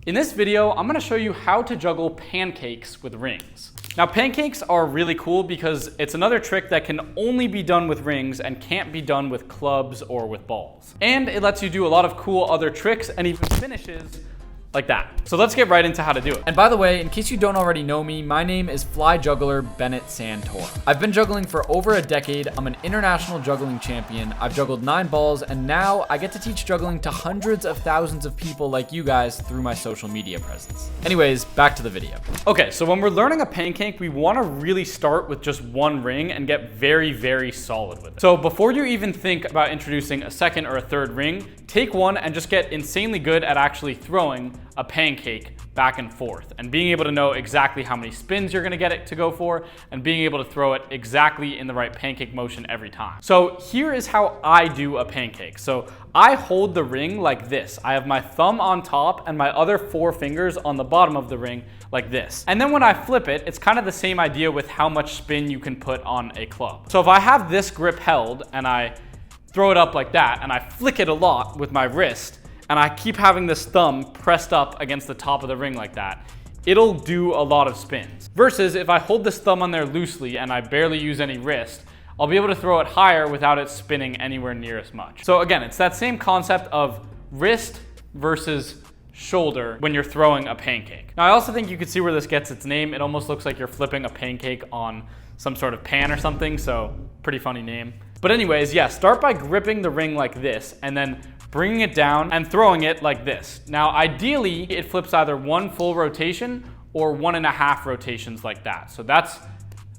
In this video, I'm gonna show you how to juggle pancakes with rings. Now, pancakes are really cool because it's another trick that can only be done with rings and can't be done with clubs or with balls. And it lets you do a lot of cool other tricks and even finishes like that. So let's get right into how to do it. And by the way, in case you don't already know me, my name is Fly Juggler Bennett Santor. I've been juggling for over a decade. I'm an international juggling champion. I've juggled 9 balls, and now I get to teach juggling to hundreds of thousands of people like you guys through my social media presence. Anyways, back to the video. Okay, so when we're learning a pancake, we wanna really start with just one ring and get very, very solid with it. So before you even think about introducing a second or a third ring, take one and just get insanely good at actually throwing a pancake back and forth and being able to know exactly how many spins you're gonna get it to go for and being able to throw it exactly in the right pancake motion every time. So here is how I do a pancake. So I hold the ring like this. I have my thumb on top and my other 4 fingers on the bottom of the ring like this. And then when I flip it, it's kind of the same idea with how much spin you can put on a club. So if I have this grip held and I throw it up like that and I flick it a lot with my wrist, and I keep having this thumb pressed up against the top of the ring like that, it'll do a lot of spins. Versus if I hold this thumb on there loosely and I barely use any wrist, I'll be able to throw it higher without it spinning anywhere near as much. So again, it's that same concept of wrist versus shoulder when you're throwing a pancake. Now I also think you can see where this gets its name. It almost looks like you're flipping a pancake on some sort of pan or something, so pretty funny name. But anyways, yeah, start by gripping the ring like this and then bringing it down and throwing it like this. Now, ideally, it flips either 1 full rotation or 1.5 rotations like that. So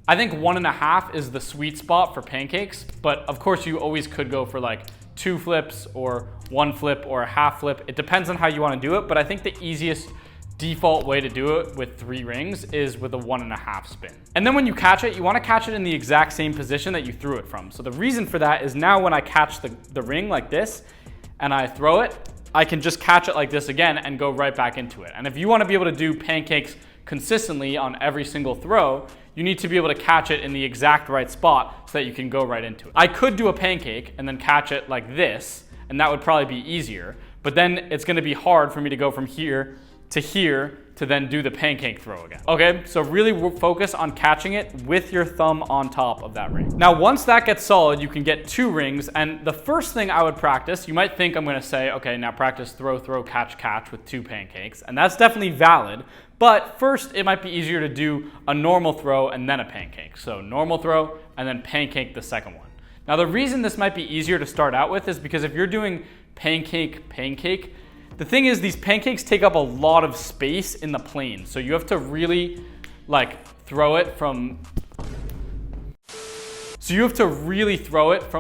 I think 1.5 is the sweet spot for pancakes, but of course you always could go for like 2 flips or 1 flip or a half flip. It depends on how you want to do it, but I think the easiest default way to do it with 3 rings is with a 1.5 spin. And then when you catch it, you want to catch it in the exact same position that you threw it from. So the reason for that is now when I catch the ring like this, and I throw it, I can just catch it like this again and go right back into it. And if you want to be able to do pancakes consistently on every single throw, you need to be able to catch it in the exact right spot so that you can go right into it. I could do a pancake and then catch it like this, and that would probably be easier, but then it's gonna be hard for me to go from here to then do the pancake throw again. Okay, so really focus on catching it with your thumb on top of that ring. Now, once that gets solid, you can get 2 rings, and the first thing I would practice, you might think I'm gonna say, okay, now practice throw, throw, catch, catch with 2 pancakes, and that's definitely valid, but first it might be easier to do a normal throw and then a pancake. So normal throw and then pancake the second one. Now, the reason this might be easier to start out with is because if you're doing pancake, the thing is, these pancakes take up a lot of space in the plane. So you have to really throw it from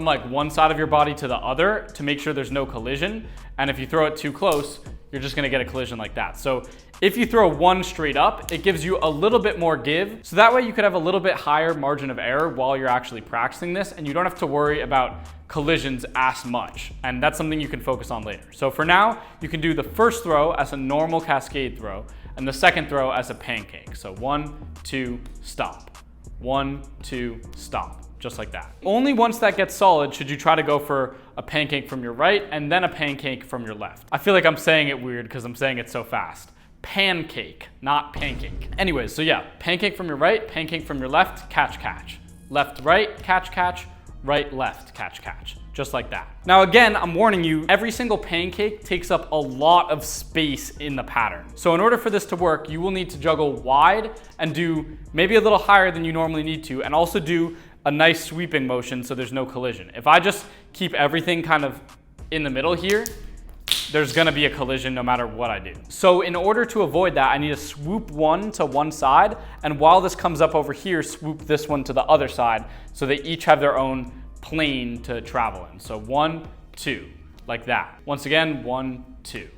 like one side of your body to the other to make sure there's no collision. And if you throw it too close, you're just gonna get a collision like that. So if you throw one straight up, it gives you a little bit more give. So that way you could have a little bit higher margin of error while you're actually practicing this, and you don't have to worry about collisions as much. And that's something you can focus on later. So for now, you can do the first throw as a normal cascade throw and the second throw as a pancake. So 1, 2, stop. 1, 2, stop. Just like that. Only once that gets solid should you try to go for a pancake from your right and then a pancake from your left. I feel like I'm saying it weird because I'm saying it so fast. Pancake, not pancake. Anyways, so yeah, pancake from your right, pancake from your left, catch, catch. Left, right, catch, catch. Right, left, catch, catch. Just like that. Now again, I'm warning you, every single pancake takes up a lot of space in the pattern. So in order for this to work, you will need to juggle wide and do maybe a little higher than you normally need to, and also do a nice sweeping motion so there's no collision. If I just keep everything kind of in the middle here, there's gonna be a collision no matter what I do. So in order to avoid that, I need to swoop one to one side, and while this comes up over here, swoop this one to the other side so they each have their own plane to travel in. So 1, 2, like that. Once again, 1, 2.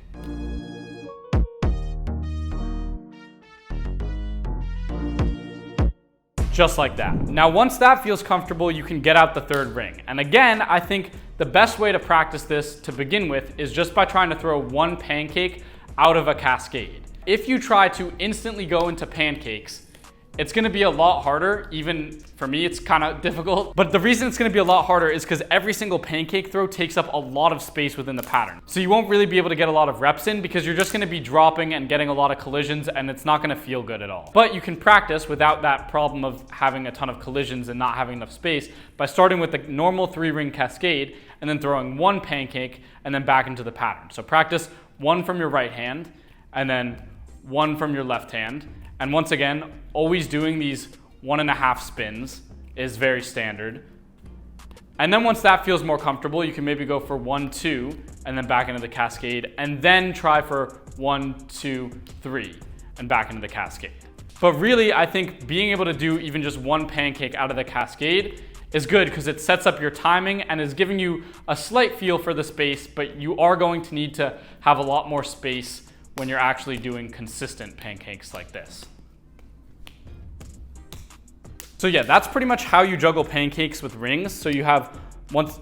Just like that. Now, once that feels comfortable, you can get out the third ring. And again, I think the best way to practice this to begin with is just by trying to throw 1 pancake out of a cascade. If you try to instantly go into pancakes, It's gonna be a lot harder. Even for me, it's kind of difficult. But the reason it's gonna be a lot harder is because every single pancake throw takes up a lot of space within the pattern. So you won't really be able to get a lot of reps in because you're just gonna be dropping and getting a lot of collisions, and it's not gonna feel good at all. But you can practice without that problem of having a ton of collisions and not having enough space by starting with the normal 3-ring cascade and then throwing one pancake and then back into the pattern. So practice one from your right hand and then one from your left hand. And once again, always doing these 1.5 spins is very standard. And then once that feels more comfortable, you can maybe go for 1, 2, and then back into the cascade, and then try for 1, 2, 3, and back into the cascade. But really, I think being able to do even just one pancake out of the cascade is good because it sets up your timing and is giving you a slight feel for the space, but you are going to need to have a lot more space when you're actually doing consistent pancakes like this. So yeah, that's pretty much how you juggle pancakes with rings. So you have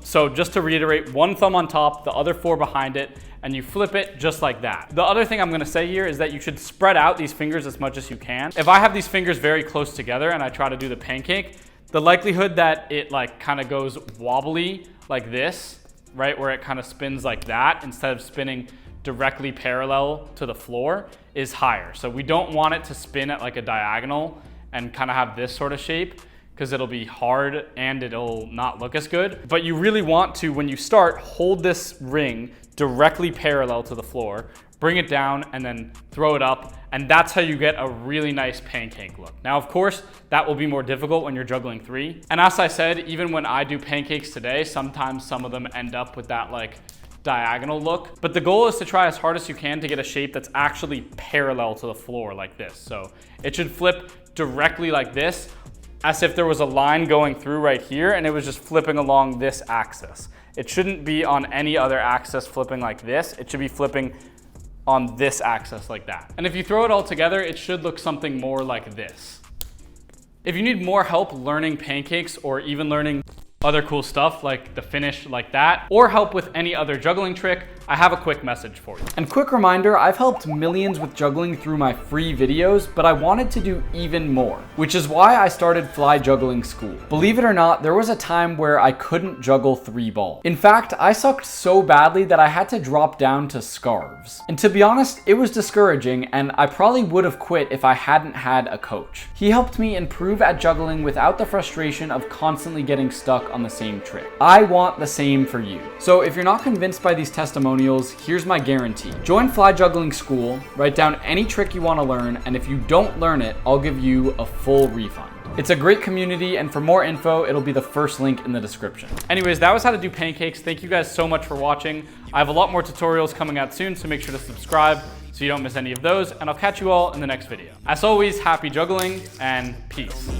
so just to reiterate, one thumb on top, the other 4 behind it, and you flip it just like that. The other thing I'm gonna say here is that you should spread out these fingers as much as you can. If I have these fingers very close together and I try to do the pancake, the likelihood that it like kind of goes wobbly like this, right, where it kind of spins like that instead of spinning directly parallel to the floor is higher. So we don't want it to spin at like a diagonal and kind of have this sort of shape because it'll be hard and it'll not look as good. But you really want to, when you start, hold this ring directly parallel to the floor, bring it down and then throw it up, and that's how you get a really nice pancake look. Now, of course, that will be more difficult when you're juggling 3. And as I said, even when I do pancakes today, sometimes some of them end up with that like diagonal look. But the goal is to try as hard as you can to get a shape that's actually parallel to the floor like this. So it should flip directly like this, as if there was a line going through right here and it was just flipping along this axis. It shouldn't be on any other axis flipping like this. It should be flipping on this axis like that. And if you throw it all together, it should look something more like this. If you need more help learning pancakes or even learning other cool stuff like the finish like that, or help with any other juggling trick, I have a quick message for you. And quick reminder, I've helped millions with juggling through my free videos, but I wanted to do even more, which is why I started Fly Juggling School. Believe it or not, there was a time where I couldn't juggle 3 balls. In fact, I sucked so badly that I had to drop down to scarves. And to be honest, it was discouraging, and I probably would have quit if I hadn't had a coach. He helped me improve at juggling without the frustration of constantly getting stuck on the same trick. I want the same for you. So if you're not convinced by these testimonials, here's my guarantee. Join Fly Juggling School, write down any trick you want to learn, and if you don't learn it, I'll give you a full refund. It's a great community, and for more info, it'll be the first link in the description. Anyways, that was how to do pancakes. Thank you guys so much for watching. I have a lot more tutorials coming out soon, so make sure to subscribe so you don't miss any of those, and I'll catch you all in the next video. As always, happy juggling and peace.